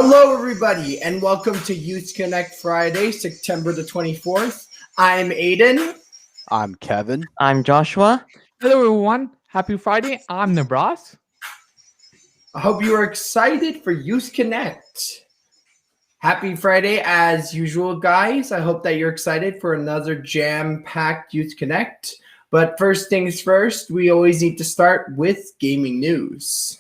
Hello, everybody, and welcome to Youth Connect Friday, September the 24th. I'm Aiden. I'm Kevin. I'm Joshua. Hello, everyone. Happy Friday. I'm Nebras. I hope you are excited for Youth Connect. Happy Friday, as usual, guys. I hope that you're excited for another jam-packed Youth Connect. But first things first, we always need to start with gaming news.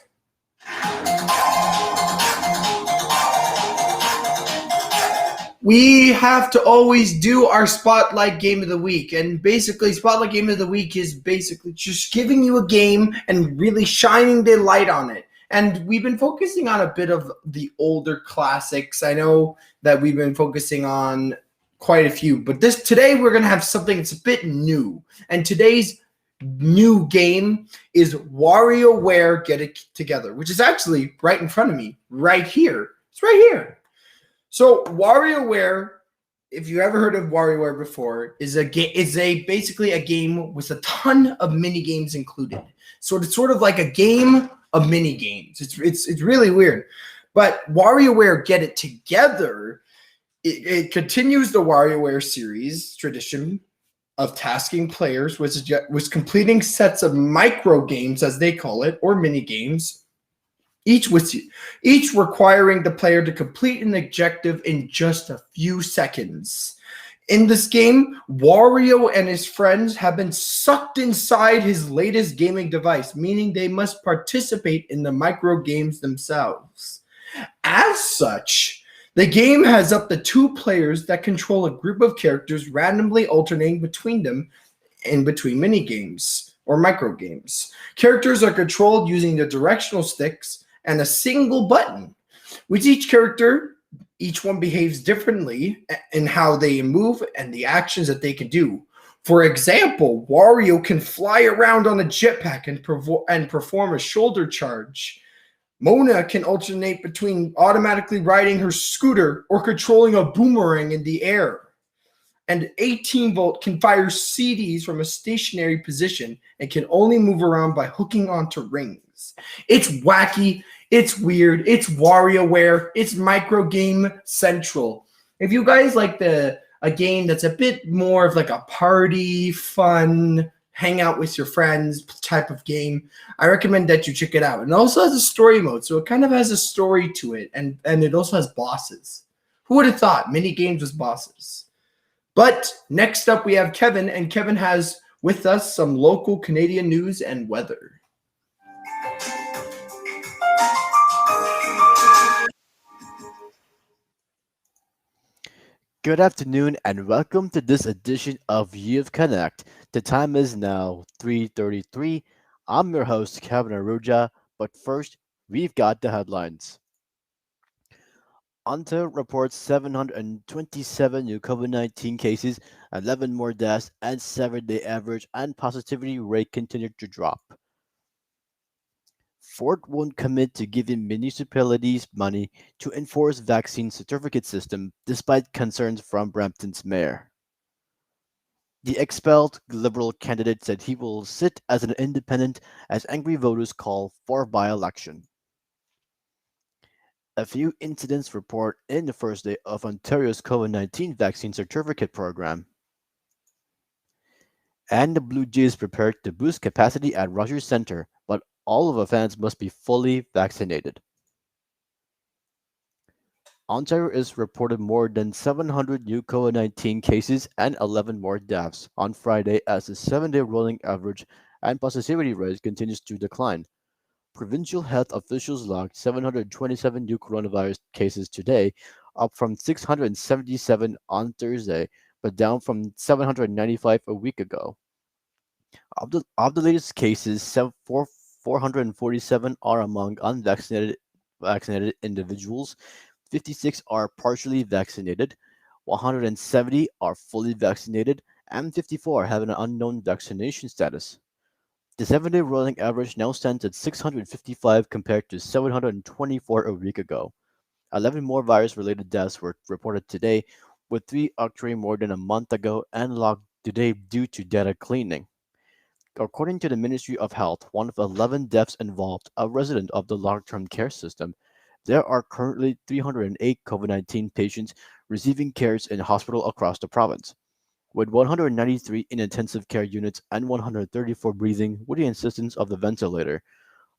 We have to always do our Spotlight Game of the Week. And basically, Spotlight Game of the Week is basically just giving you a game and really shining the light on it. And we've been focusing on a bit of the older classics. I know that we've been focusing on quite a few, but today we're going to have something that's a bit new. And today's new game is Warioware Get It Together, which is actually right in front of me, right here. It's right here. So Warioware, if you ever heard of Warioware before, is basically a game with a ton of mini games included. So it's sort of like a game of mini games. It's really weird. But Warioware Get It Together, it continues the Warioware series tradition of tasking players with completing sets of micro games, as they call it, or mini games. Each requiring the player to complete an objective in just a few seconds. In this game, Wario and his friends have been sucked inside his latest gaming device, meaning they must participate in the micro games themselves. As such, the game has up to 2 players that control a group of characters, randomly alternating between them in between mini games or micro games. Characters are controlled using the directional sticks and a single button. With each character, each one behaves differently in how they move and the actions that they can do. For example, Wario can fly around on a jetpack and perform a shoulder charge. Mona can alternate between automatically riding her scooter or controlling a boomerang in the air. And 18-volt can fire CDs from a stationary position and can only move around by hooking onto rings. It's wacky. It's weird. It's WarioWare. It's micro game central. If you guys like a game that's a bit more of like a party, fun, hang out with your friends type of game, I recommend that you check it out. And it also has a story mode, so it kind of has a story to it, and it also has bosses. Who would have thought mini games with bosses? But next up we have Kevin, and Kevin has with us some local Canadian news and weather. Good afternoon and welcome to this edition of Youth Connect. The time is now 3:33. I'm your host, Kevin Aruja, but first, we've got the headlines. Ontario reports 727 new COVID-19 cases, 11 more deaths, and 7-day average and positivity rate continued to drop. Ford won't commit to giving municipalities money to enforce vaccine certificate system despite concerns from Brampton's mayor. The expelled Liberal candidate said he will sit as an independent as angry voters call for by-election. A few incidents report in the first day of Ontario's COVID-19 vaccine certificate program. And the Blue Jays prepared to boost capacity at Rogers Centre, but all of the fans must be fully vaccinated. Ontario is reported more than 700 new COVID-19 cases and 11 more deaths on Friday as the 7-day rolling average and positivity rate continues to decline. Provincial health officials logged 727 new coronavirus cases today, up from 677 on Thursday, but down from 795 a week ago. Of the latest cases, 447 are among unvaccinated individuals, 56 are partially vaccinated, 170 are fully vaccinated, and 54 have an unknown vaccination status. The 7-day rolling average now stands at 655 compared to 724 a week ago. 11 more virus-related deaths were reported today, with 3 occurring more than a month ago and logged today due to data cleaning. According to the Ministry of Health, one of 11 deaths involved a resident of the long-term care system. There are currently 308 COVID-19 patients receiving cares in hospital across the province, with 193 in intensive care units and 134 breathing with the assistance of the ventilator.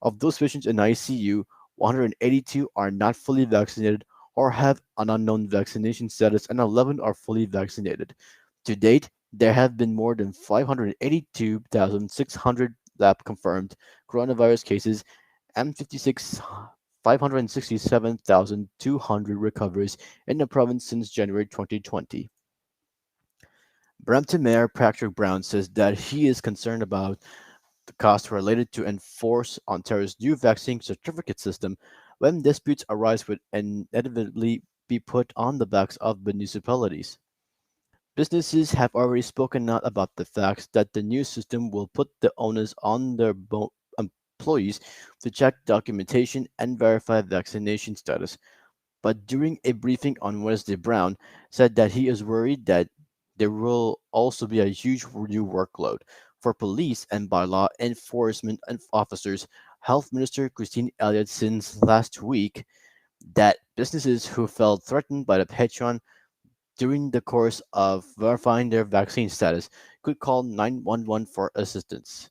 Of those patients in ICU, 182 are not fully vaccinated or have an unknown vaccination status, and 11 are fully vaccinated. To date, there have been more than 582,600 lab confirmed coronavirus cases and 567,200 recoveries in the province since January 2020. Brampton Mayor Patrick Brown says that he is concerned about the costs related to enforce Ontario's new vaccine certificate system when disputes arise would inevitably be put on the backs of municipalities. Businesses have already spoken out about the fact that the new system will put the onus on their employees to check documentation and verify vaccination status. But during a briefing on Wednesday, Brown said that he is worried that there will also be a huge new workload for police and bylaw enforcement officers. Health Minister Christine Elliott since last week that businesses who felt threatened by the patron during the course of verifying their vaccine status could call 911 for assistance.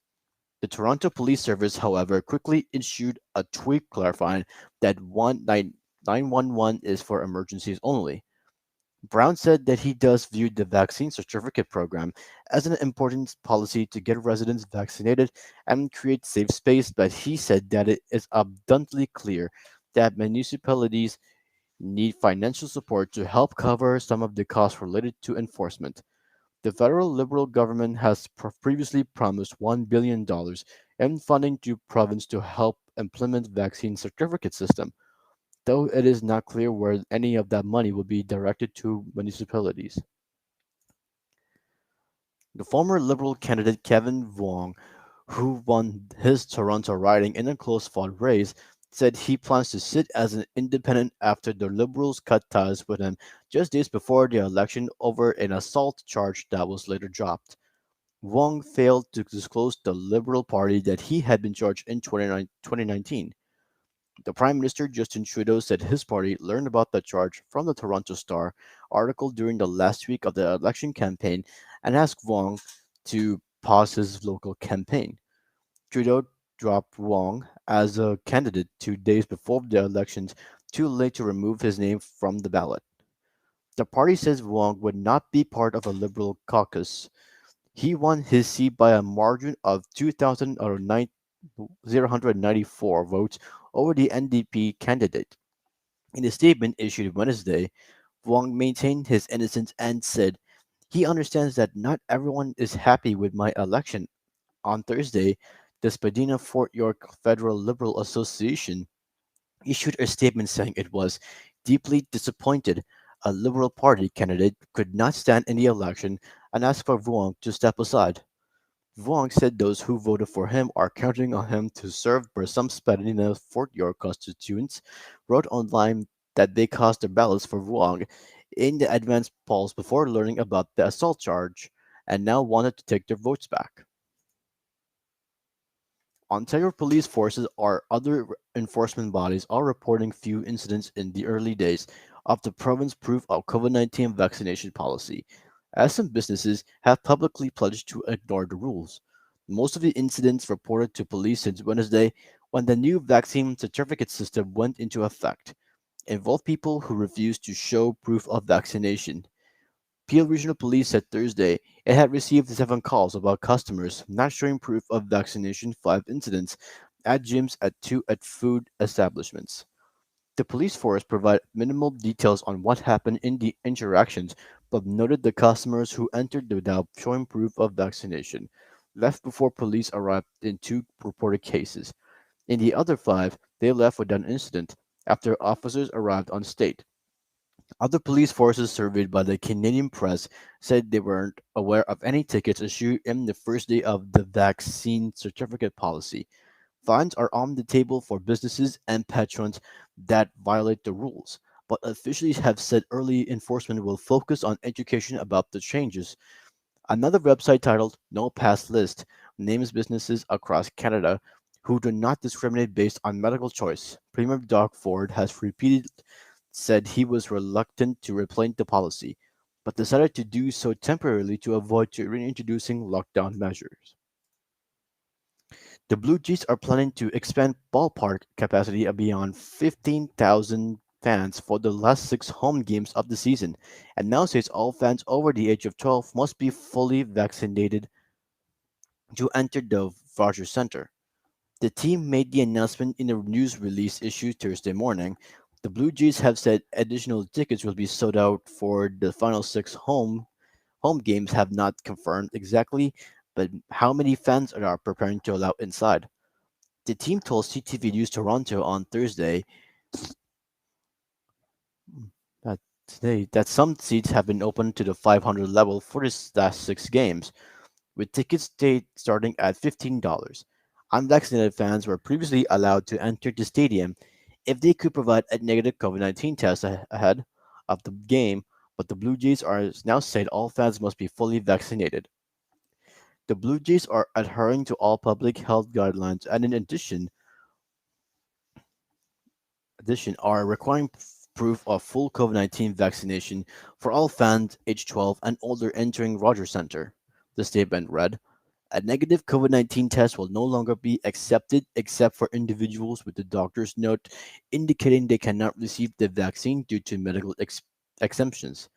The Toronto Police Service, however, quickly issued a tweet clarifying that 911 is for emergencies only. Brown said that he does view the vaccine certificate program as an important policy to get residents vaccinated and create safe space, but he said that it is abundantly clear that municipalities need financial support to help cover some of the costs related to enforcement. The federal Liberal government has previously promised $1 billion in funding to province to help implement vaccine certificate system, though it is not clear where any of that money will be directed to municipalities. The former Liberal candidate Kevin Vuong, who won his Toronto riding in a close fought race, said he plans to sit as an independent after the Liberals cut ties with him just days before the election over an assault charge that was later dropped. Wong failed to disclose to the Liberal Party that he had been charged in 2019. The Prime Minister Justin Trudeau said his party learned about the charge from the Toronto Star article during the last week of the election campaign and asked Wong to pause his local campaign. Trudeau dropped Wong as a candidate 2 days before the elections, too late to remove his name from the ballot. The party says Wong would not be part of a Liberal caucus. He won his seat by a margin of 2,094 votes over the NDP candidate. In a statement issued Wednesday, Wong maintained his innocence and said he understands that not everyone is happy with my election. On Thursday, the Spadina Fort York Federal Liberal Association issued a statement saying it was deeply disappointed a Liberal Party candidate could not stand in the election and asked for Vuong to step aside. Vuong said those who voted for him are counting on him to serve, but some Spadina Fort York constituents wrote online that they cast their ballots for Vuong in the advance polls before learning about the assault charge and now wanted to take their votes back. Ontario police forces or other enforcement bodies are reporting few incidents in the early days of the province's proof of COVID-19 vaccination policy, as some businesses have publicly pledged to ignore the rules. Most of the incidents reported to police since Wednesday, when the new vaccine certificate system went into effect, involve people who refused to show proof of vaccination. Peel Regional Police said Thursday it had received 7 calls about customers not showing proof of vaccination, 5 incidents at gyms at 2 food establishments. The police force provided minimal details on what happened in the interactions, but noted the customers who entered without showing proof of vaccination left before police arrived in 2 reported cases. In the other 5, they left without incident after officers arrived on state. Other police forces surveyed by the Canadian press said they weren't aware of any tickets issued in the first day of the vaccine certificate policy. Fines are on the table for businesses and patrons that violate the rules, but officials have said early enforcement will focus on education about the changes. Another website titled No Pass List names businesses across Canada who do not discriminate based on medical choice. Premier Doug Ford has repeatedly said he was reluctant to replace the policy, but decided to do so temporarily to avoid reintroducing lockdown measures. The Blue Jays are planning to expand ballpark capacity beyond 15,000 fans for the last 6 home games of the season, and now says all fans over the age of 12 must be fully vaccinated to enter the Rogers Center. The team made the announcement in a news release issued Thursday morning. The Blue Jays have said additional tickets will be sold out for the final 6 home games have not confirmed exactly, but how many fans are preparing to allow inside. The team told CTV News Toronto on Thursday that that some seats have been opened to the 500 level for the last 6 games, with tickets starting at $15. Unvaccinated fans were previously allowed to enter the stadium if they could provide a negative COVID-19 test ahead of the game, but the Blue Jays are now said all fans must be fully vaccinated. The Blue Jays are adhering to all public health guidelines and in addition are requiring proof of full COVID-19 vaccination for all fans age 12 and older entering Rogers Center. The statement read, a negative COVID-19 test will no longer be accepted except for individuals with the doctor's note indicating they cannot receive the vaccine due to medical exemptions.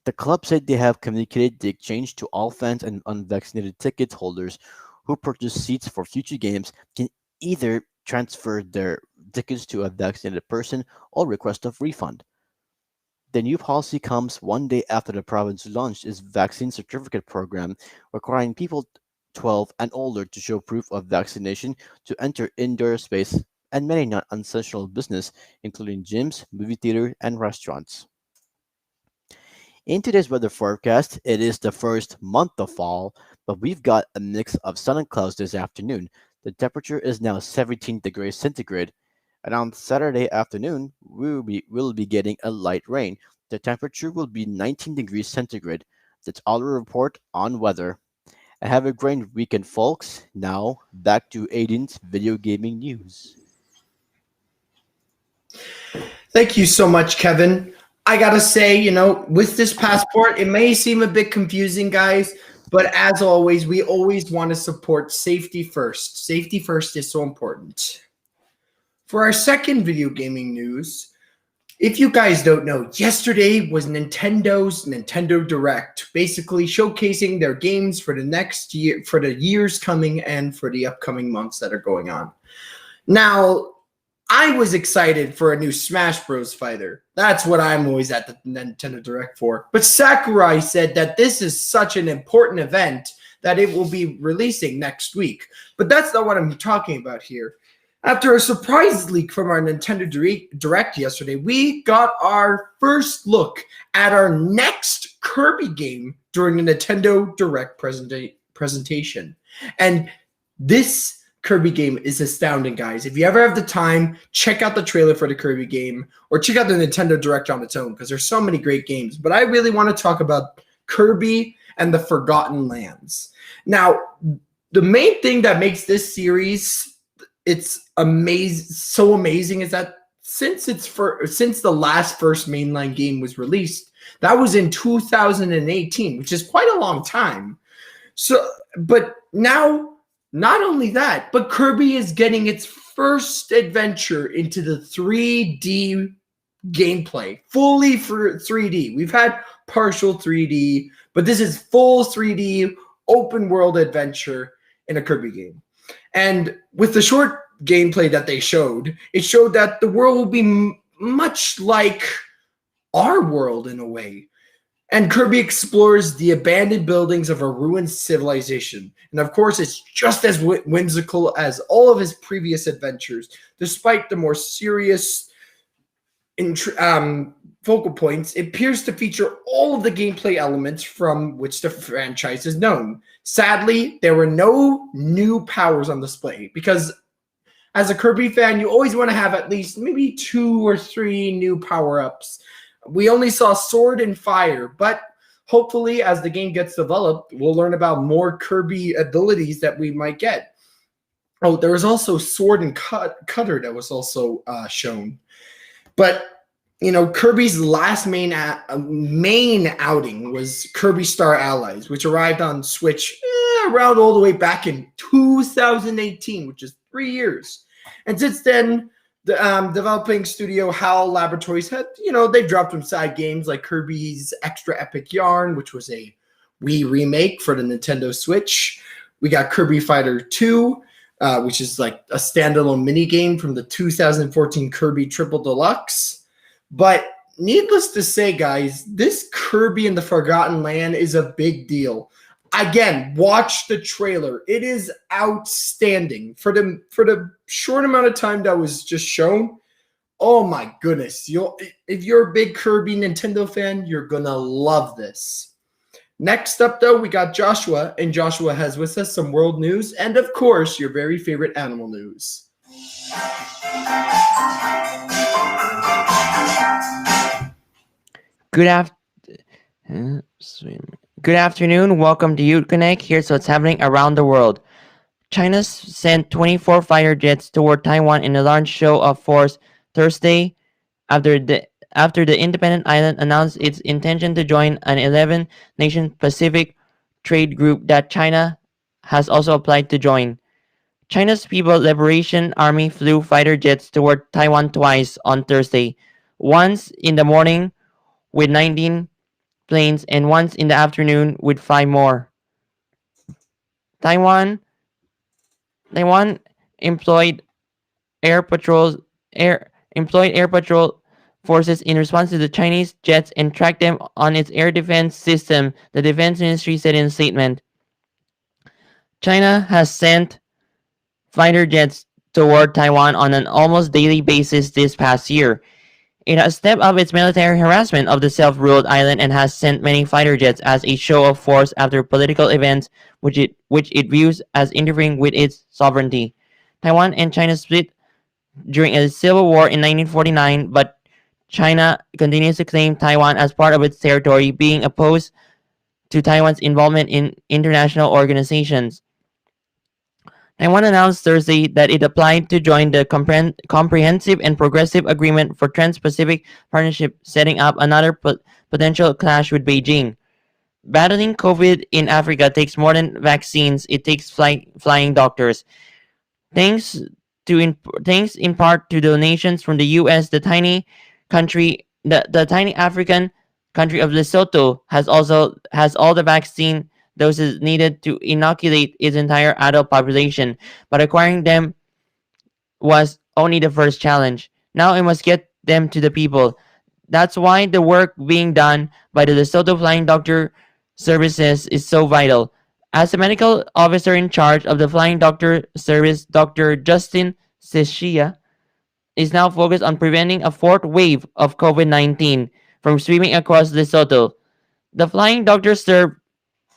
The club said they have communicated the exchange to all fans and unvaccinated ticket holders who purchase seats for future games can either transfer their tickets to a vaccinated person or request a refund. The new policy comes one day after the province launched its vaccine certificate program, requiring people 12 and older to show proof of vaccination to enter indoor space and many non-essential business, including gyms, movie theater, and restaurants. In today's weather forecast, it is the first month of fall, but we've got a mix of sun and clouds this afternoon. The temperature is now 17 degrees centigrade, and on Saturday afternoon, we'll be getting a light rain. The temperature will be 19 degrees centigrade. That's all the report on weather. And have a great weekend, folks. Now, back to Aiden's video gaming news. Thank you so much, Kevin. I gotta say, with this passport, it may seem a bit confusing, guys, but as always, we always want to support safety first. Safety first is so important. For our second video gaming news, if you guys don't know, yesterday was Nintendo's Nintendo Direct, basically showcasing their games for the next year, for the years coming, and for the upcoming months that are going on. Now, I was excited for a new Smash Bros. Fighter. That's what I'm always at the Nintendo Direct for. But Sakurai said that this is such an important event that it will be releasing next week. But that's not what I'm talking about here. After a surprise leak from our Nintendo Direct yesterday, we got our first look at our next Kirby game during the Nintendo Direct presentation. And this Kirby game is astounding, guys. If you ever have the time, check out the trailer for the Kirby game or check out the Nintendo Direct on its own because there's so many great games. But I really want to talk about Kirby and the Forgotten Lands. Now, the main thing that makes this series so amazing is that since the last first mainline game was released, that was in 2018, which is quite a long time. So, but now, not only that, but Kirby is getting its first adventure into the 3D gameplay, fully for 3D. We've had partial 3D, but this is full 3D open world adventure in a Kirby game. And with the short gameplay that they showed, it showed that the world will be much like our world in a way. And Kirby explores the abandoned buildings of a ruined civilization. And of course, it's just as whimsical as all of his previous adventures, despite the more serious focal points. It appears to feature all of the gameplay elements from which the franchise is known. Sadly, there were no new powers on display because as a Kirby fan, you always want to have at least maybe 2 or 3 new power-ups. We only saw Sword and Fire, but hopefully as the game gets developed, we'll learn about more Kirby abilities that we might get. Oh, there was also Sword and Cutter that was also shown. But Kirby's last main outing was Kirby Star Allies, which arrived on Switch around all the way back in 2018, which is 3 years. And since then, the developing studio HAL Laboratories had, they've dropped some side games like Kirby's Extra Epic Yarn, which was a Wii remake for the Nintendo Switch. We got Kirby Fighter 2, which is like a standalone mini game from the 2014 Kirby Triple Deluxe. But needless to say, guys, this Kirby in the Forgotten Land is a big deal. Again, watch the trailer. It is outstanding. For the short amount of time that was just shown, oh my goodness. If you're a big Kirby Nintendo fan, you're going to love this. Next up, though, we got Joshua, and Joshua has with us some world news and, of course, your very favorite animal news. Good afternoon. Welcome to Youth Connect. Here's what's happening around the world. China sent 24 fighter jets toward Taiwan in a large show of force Thursday after the independent island announced its intention to join an 11-nation Pacific trade group that China has also applied to join. China's People's Liberation Army flew fighter jets toward Taiwan twice on Thursday, once in the morning with 19 planes and once in the afternoon with 5 more. Taiwan employed air patrol forces in response to the Chinese jets and tracked them on its air defense system, the defense ministry said in a statement. China has sent fighter jets toward Taiwan on an almost daily basis this past year. It has stepped up its military harassment of the self-ruled island and has sent many fighter jets as a show of force after political events which it views as interfering with its sovereignty. Taiwan and China split during a civil war in 1949, but China continues to claim Taiwan as part of its territory, being opposed to Taiwan's involvement in international organizations. Taiwan announced Thursday that it applied to join the Comprehensive and Progressive Agreement for Trans-Pacific Partnership, setting up another potential clash with Beijing. Battling COVID in Africa takes more than vaccines; it takes flying doctors. Thanks in part to donations from the U.S., the tiny African country of Lesotho has all the vaccine doses needed to inoculate its entire adult population, but acquiring them was only the first challenge. Now it must get them to the people. That's why the work being done by the Lesotho Flying Doctor Services is so vital. As the medical officer in charge of the Flying Doctor Service, Dr. Justin Sechia is now focused on preventing a fourth wave of COVID-19 from sweeping across Lesotho. The Flying Doctors serve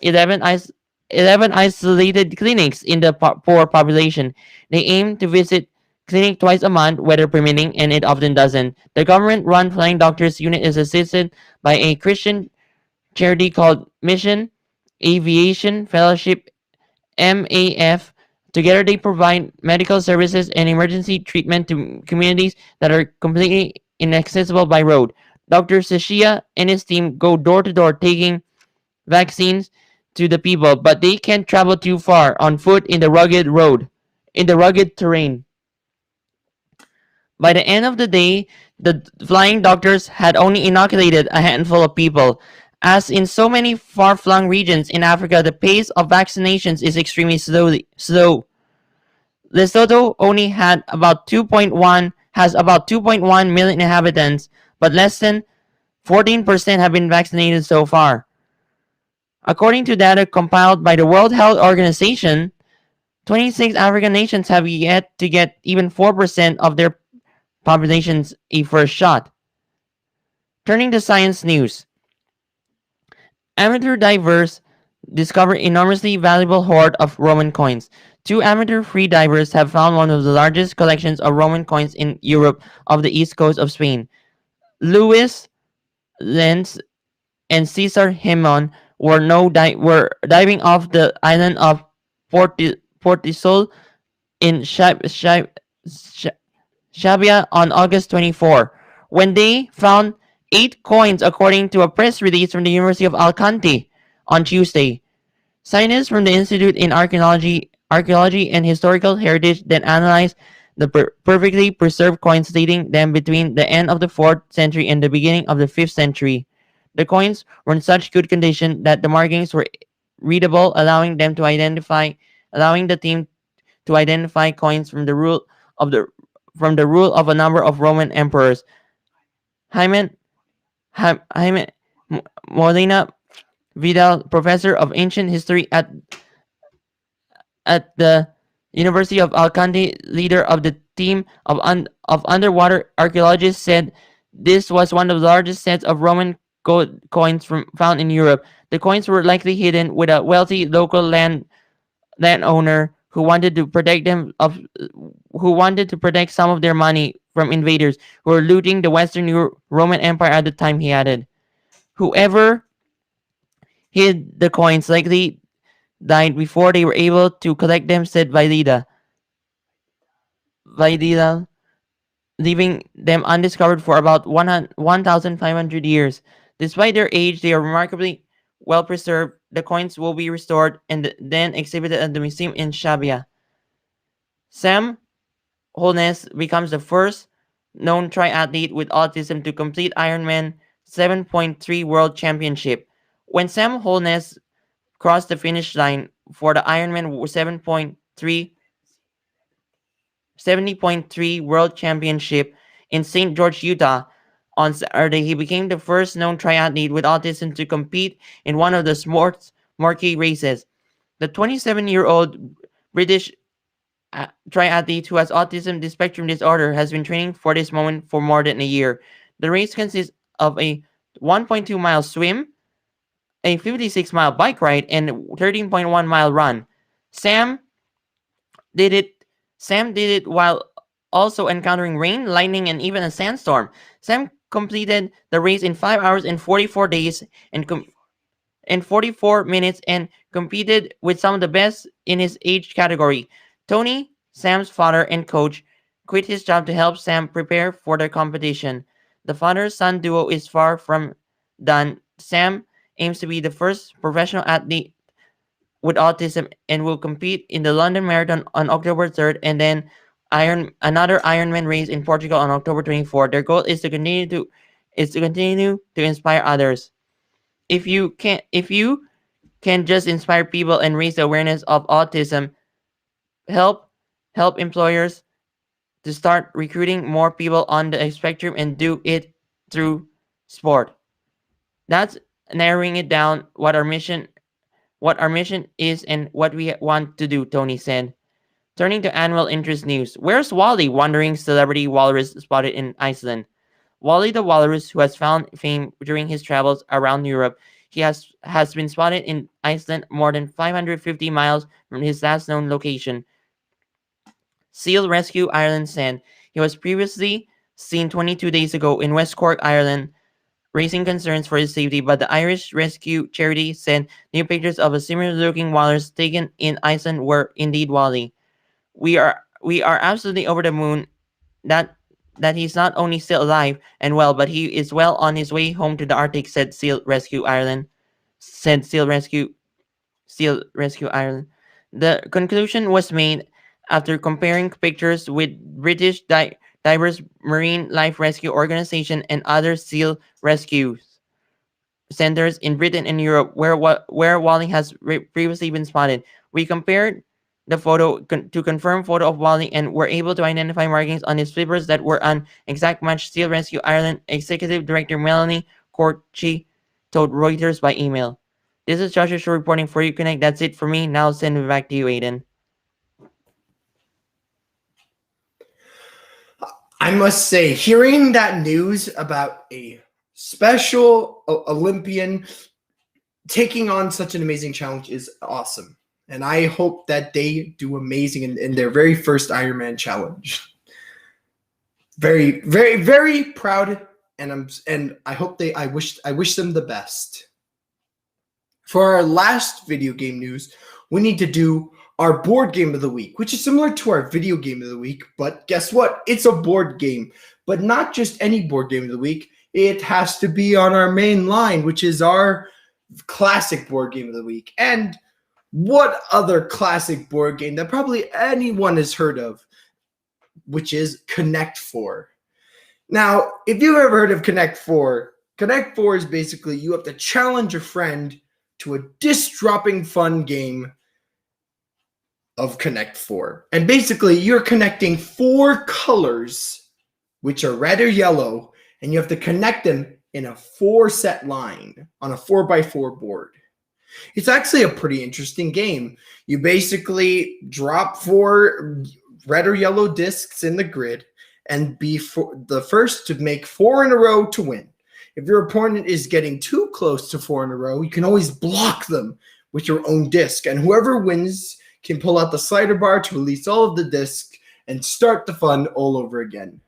11 isolated clinics in the poor population. They aim to visit clinic twice a month, weather permitting, and it often doesn't. The government-run Flying Doctors unit is assisted by a Christian charity called Mission Aviation Fellowship MAF. Together, they provide medical services and emergency treatment to communities that are completely inaccessible by road. Dr. Sechia and his team go door to door taking vaccines to the people, but they can't travel too far on foot in the rugged terrain. By the end of the day, the flying doctors had only inoculated a handful of people. As in so many far-flung regions in Africa, the pace of vaccinations is extremely slow. Lesotho only has about 2.1 million inhabitants, but less than 14% have been vaccinated so far. According to data compiled by the World Health Organization, 26 African nations have yet to get even 4% of their populations a first shot. Turning to science news. Amateur divers discovered enormously valuable hoard of Roman coins. 2 amateur free divers have found one of the largest collections of Roman coins in Europe off the east coast of Spain. Luis Lenz and Cesar Himon were diving off the island of Portisol in Shabia on August 24, when they found 8 coins, according to a press release from the University of Alicante on Tuesday. Scientists from the Institute in Archaeology and Historical Heritage then analyzed the perfectly preserved coins dating them between the end of the 4th century and the beginning of the 5th century. The coins were in such good condition that the markings were readable, allowing the team to identify coins from the rule of a number of Roman emperors. Jaime Molina Vidal, professor of ancient history at the University of Alicante, leader of the team of underwater archaeologists, said this was one of the largest sets of Roman coins found in Europe. The coins were likely hidden with a wealthy local landowner who wanted to protect some of their money from invaders who were looting the Western Roman Empire at the time. He added, whoever hid the coins likely died before they were able to collect them, said Vidal, leaving them undiscovered for about 1,500 years. Despite their age, they are remarkably well preserved. The coins will be restored and then exhibited at the museum in Shabia. Sam Holness becomes the first known triathlete with autism to complete Ironman 7.3 World Championship. When Sam Holness crossed the finish line for the Ironman 70.3 World Championship in St. George, Utah on Saturday, he became the first known triathlete with autism to compete in one of the sport's marquee races. The 27-year-old British triathlete who has autism spectrum disorder has been training for this moment for more than a year. The race consists of a 1.2-mile swim, a 56-mile bike ride, and a 13.1-mile run. Sam did it while also encountering rain, lightning, and even a sandstorm. Sam completed the race in 5 hours and 44 days and 44 minutes and competed with some of the best in his age category. Tony, Sam's father and coach, quit his job to help Sam prepare for the competition. The father-son duo is far from done. Sam aims to be the first professional athlete with autism and will compete in the London Marathon on October 3rd and then another Ironman race in Portugal on October 24th. Their goal is to continue to inspire others. If you can just inspire people and raise the awareness of autism, help employers to start recruiting more people on the spectrum and do it through sport. That's narrowing it down what our mission is and what we want to do, Tony said. Turning to annual interest news. Where's Wally? Wandering celebrity walrus spotted in Iceland. Wally the walrus, who has found fame during his travels around Europe, he has been spotted in Iceland more than 550 miles from his last known location. Seal Rescue Ireland said he was previously seen 22 days ago in West Cork, Ireland, raising concerns for his safety, but the Irish rescue charity said new pictures of a similar-looking walrus taken in Iceland were indeed Wally. We are absolutely over the moon that he's not only still alive and well, but he is well on his way home to the Arctic, said Seal Rescue Ireland. The conclusion was made after comparing pictures with British Divers Marine Life Rescue Organization and other seal rescue centers in Britain and Europe where Wally has previously been spotted. We compared the photo to confirm photo of Wally and were able to identify markings on his flippers that were an exact match, Seal Rescue Ireland Executive Director Melanie Corchi told Reuters by email. This is Joshua Shaw reporting for UConnect. That's it for me. Now send it back to you, Aiden. I must say, hearing that news about a special Olympian taking on such an amazing challenge is awesome. And I hope that they do amazing in their very first Ironman challenge. Very, very, very proud, and I hope I wish them the best. For our last video game news, we need to do our board game of the week, which is similar to our video game of the week. But guess what? It's a board game, but not just any board game of the week. It has to be on our main line, which is our classic board game of the week. And what other classic board game that probably anyone has heard of, which is Connect 4. Now, if you've ever heard of Connect 4, Connect 4 is basically you have to challenge a friend to a disc-dropping fun game of Connect 4. And basically, you're connecting 4 colors, which are red or yellow, and you have to connect them in a 4-set line on a 4x4 board. It's actually a pretty interesting game. You basically drop 4 red or yellow discs in the grid and be the first to make 4 in a row to win. If your opponent is getting too close to 4 in a row, you can always block them with your own disc, and whoever wins can pull out the slider bar to release all of the discs and start the fun all over again.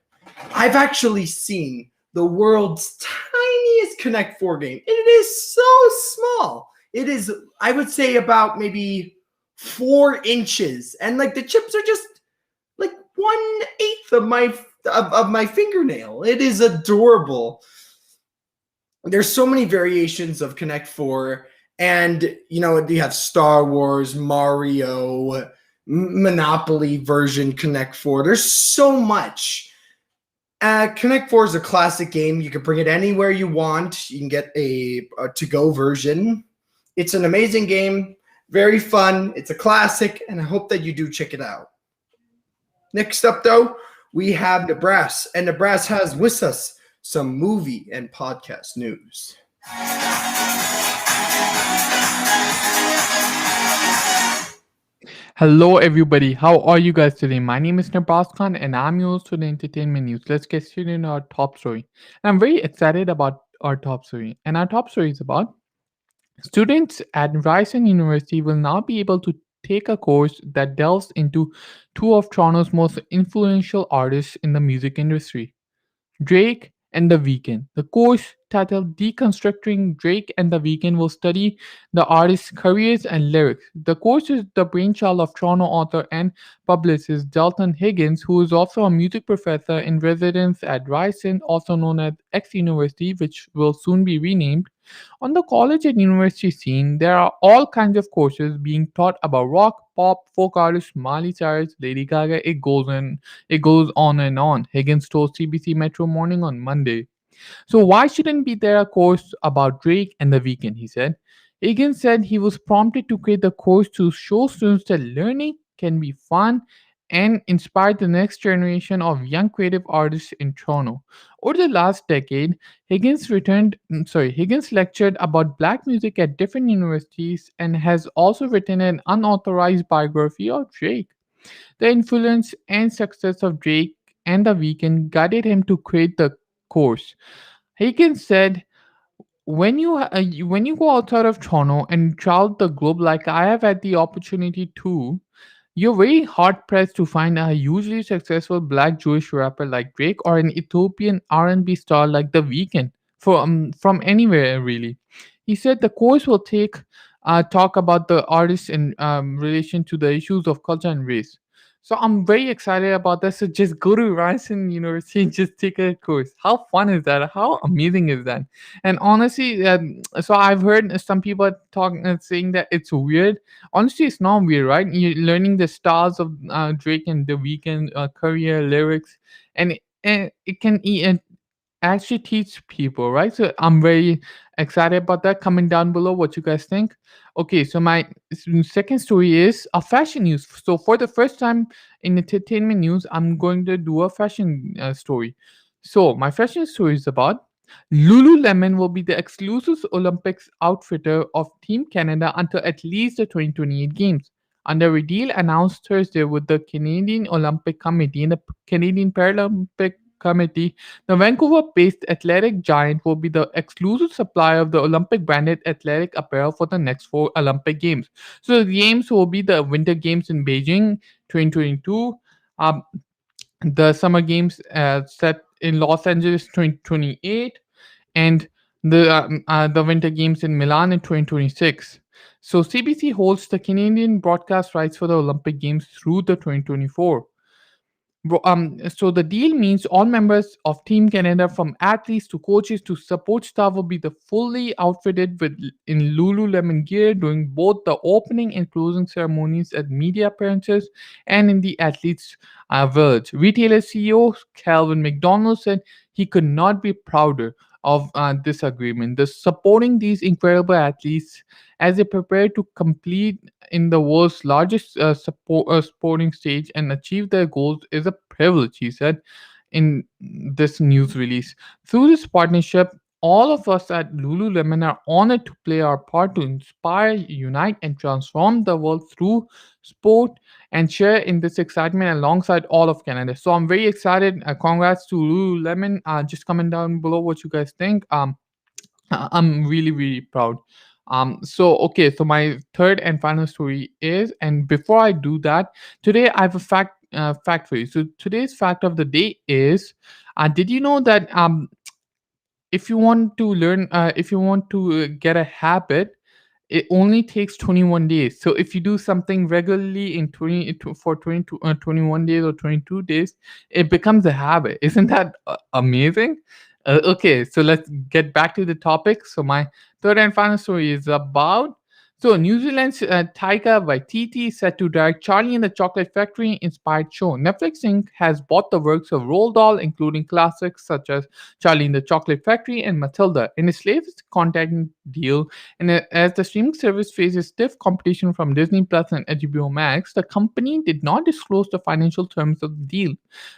I've actually seen the world's tiniest Connect 4 game. It is so small. It is, I would say, about maybe 4 inches, and like the chips are just like 1/8 of my fingernail. It is adorable. There's so many variations of Connect 4, and you have Star Wars, Mario, Monopoly version Connect 4. There's so much. Connect 4 is a classic game. You can bring it anywhere you want. You can get a to-go version. It's an amazing game, very fun. It's a classic, and I hope that you do check it out. Next up, though, we have Nebraska, and Nebraska has with us some movie and podcast news. Hello, everybody. How are you guys today? My name is Nebraska, and I'm your host to the entertainment news. Let's get straight into our top story. I'm very excited about our top story, and our top story is about students at Ryerson University will now be able to take a course that delves into 2 of Toronto's most influential artists in the music industry, Drake and The Weeknd. The course, titled Deconstructing Drake and The Weeknd, will study the artists' careers and lyrics. The course is the brainchild of Toronto author and publicist Dalton Higgins, who is also a music professor in residence at Ryerson, also known as X University, which will soon be renamed. On the college and university scene, there are all kinds of courses being taught about rock, pop, folk artists, Miley Cyrus, Lady Gaga. It goes on and on. Higgins told CBC Metro Morning on Monday. So why shouldn't be there a course about Drake and The Weeknd? He said. Higgins said he was prompted to create the course to show students that learning can be fun and inspire the next generation of young creative artists in Toronto. Over the last decade, Higgins lectured about black music at different universities and has also written an unauthorized biography of Drake. The influence and success of Drake and The Weeknd guided him to create the course. Higgins said, when you go outside of Toronto and travel the globe like I have had the opportunity to, you're very hard pressed to find a hugely successful black Jewish rapper like Drake or an Ethiopian R&B star like The Weeknd from anywhere really. He said the course will talk about the artist in relation to the issues of culture and race. So I'm very excited about this. So just go to Ryerson University and just take a course. How fun is that? How amazing is that? And honestly, so I've heard some people talking saying that it's weird. Honestly, it's not weird, right? You're learning the styles of Drake and The Weeknd career lyrics, and it can actually teach people, right? So I'm very excited about that. Comment down below what you guys think. Okay, so my second story is a fashion news. So for the first time in entertainment news, I'm going to do a fashion story. So my fashion story is about Lululemon will be the exclusive Olympics outfitter of Team Canada until at least the 2028 Games. Under a deal announced Thursday with the Canadian Olympic Committee and the Canadian Paralympic Committee, the Vancouver-based athletic giant will be the exclusive supplier of the Olympic-branded athletic apparel for the next 4 Olympic Games. So the Games will be the Winter Games in Beijing 2022, the Summer Games set in Los Angeles 2028, and the Winter Games in Milan in 2026. So CBC holds the Canadian broadcast rights for the Olympic Games through the 2024. So the deal means all members of Team Canada, from athletes to coaches to support staff, will be the fully outfitted in Lululemon gear during both the opening and closing ceremonies at media appearances and in the athletes' village. Retailer CEO Calvin McDonald said he could not be prouder of this agreement. The supporting these incredible athletes as they prepare to compete in the world's largest sporting stage and achieve their goals is a privilege, he said in this news release. Through this partnership, all of us at Lululemon are honored to play our part to inspire, unite, and transform the world through sport and share in this excitement alongside all of Canada. So I'm very excited. Congrats to Lululemon. Just comment down below what you guys think. I'm really, really proud. So okay, so my third and final story is, and before I do that, today I have a fact for you. So today's fact of the day is, did you know that if you want to learn, if you want to get a habit, it only takes 21 days. So if you do something regularly in 21 days or 22 days, it becomes a habit. Isn't that amazing? Okay, so let's get back to the topic. So my third and final story is about, so New Zealand's Taika Waititi is set to direct Charlie and the Chocolate Factory inspired show. Netflix Inc. has bought the works of Roald Dahl, including classics such as Charlie and the Chocolate Factory and Matilda, in its latest content deal. And as the streaming service faces stiff competition from Disney Plus and HBO Max, the company did not disclose the financial terms of the deal,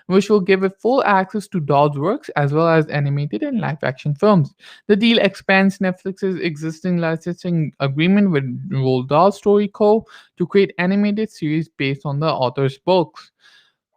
which will give it full access to Dahl's works as well as animated and live action films. The deal expands Netflix's existing licensing agreement with Roald Dahl Story Co. to create animated series based on the author's books.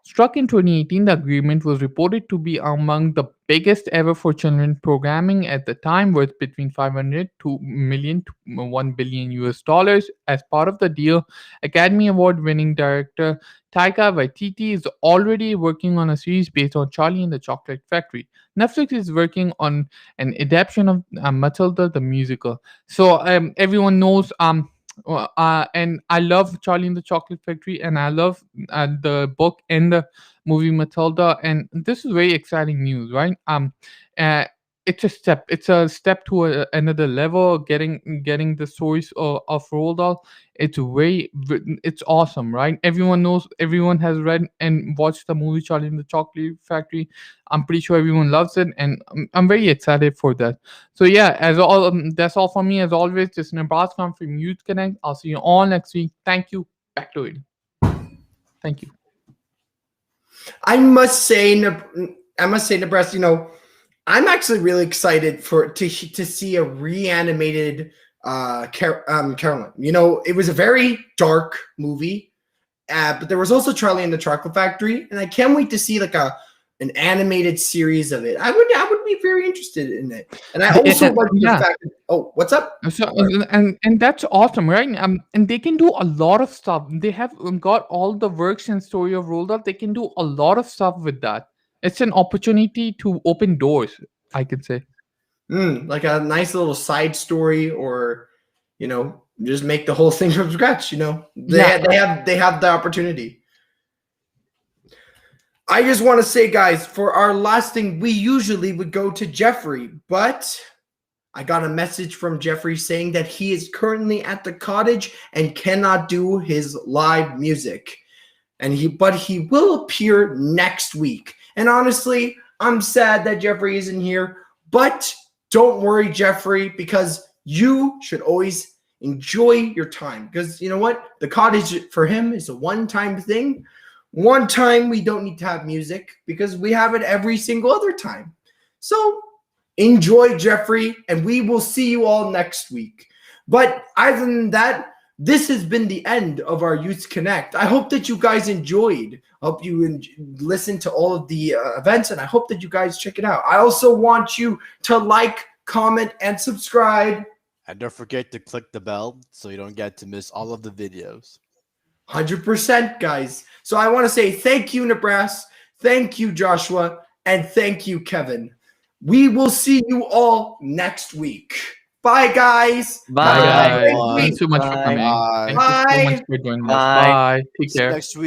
Struck in 2018, the agreement was reported to be among the biggest ever for children programming at the time, worth between 500 to million to 1 billion US dollars. As part of the deal, Academy Award winning director Taika Waititi is already working on a series based on Charlie and the Chocolate Factory. Netflix is working on an adaptation of Matilda the musical. So everyone knows and I love Charlie and the Chocolate Factory, and I love the book and the movie Matilda, and this is very exciting news, right? Uh, it's a step to another level. Getting the stories of Roald Dahl, it's awesome, right? Everyone knows, everyone has read and watched the movie Charlie and the Chocolate Factory. I'm pretty sure everyone loves it, and I'm very excited for that. So yeah, that's all from me. As always, this is Nebraska from Youth Connect. I'll see you all next week. Thank you. Back to it. Thank you. I must say, Nebraska. I'm actually really excited to see a reanimated Carolyn. It was a very dark movie, but there was also Charlie and the Chocolate Factory, and I can't wait to see like an animated series of it. I would be very interested in it, and I also like the fact that, oh, what's up? So and that's awesome, right? And they can do a lot of stuff. They have got all the works and story of Roald Dahl. They can do a lot of stuff with that. It's an opportunity to open doors, I can say. Like a nice little side story, or just make the whole thing from scratch. They have the opportunity. I just want to say, guys, for our last thing, we usually would go to Jeffrey, but I got a message from Jeffrey saying that he is currently at the cottage and cannot do his live music. But he will appear next week. And honestly, I'm sad that Jeffrey isn't here, but don't worry, Jeffrey, because you should always enjoy your time. Because you know what? The cottage for him is a one-time thing. One time we don't need to have music because we have it every single other time. So enjoy, Jeffrey, and we will see you all next week. But other than that, this has been the end of our Youth Connect. I hope that you guys enjoyed. I hope you listened to all of the events, and I hope that you guys check it out. I also want you to like, comment, and subscribe. And don't forget to click the bell so you don't get to miss all of the videos. 100%, guys. So I want to say thank you, Nebraska. Thank you, Joshua. And thank you, Kevin. We will see you all next week. Bye, guys. Bye. Have Bye, a guys. great everyone. Thanks week. so much for Bye. coming. Bye. Thank you so much Bye. for joining us. Bye. Bye. Take See you care. next week.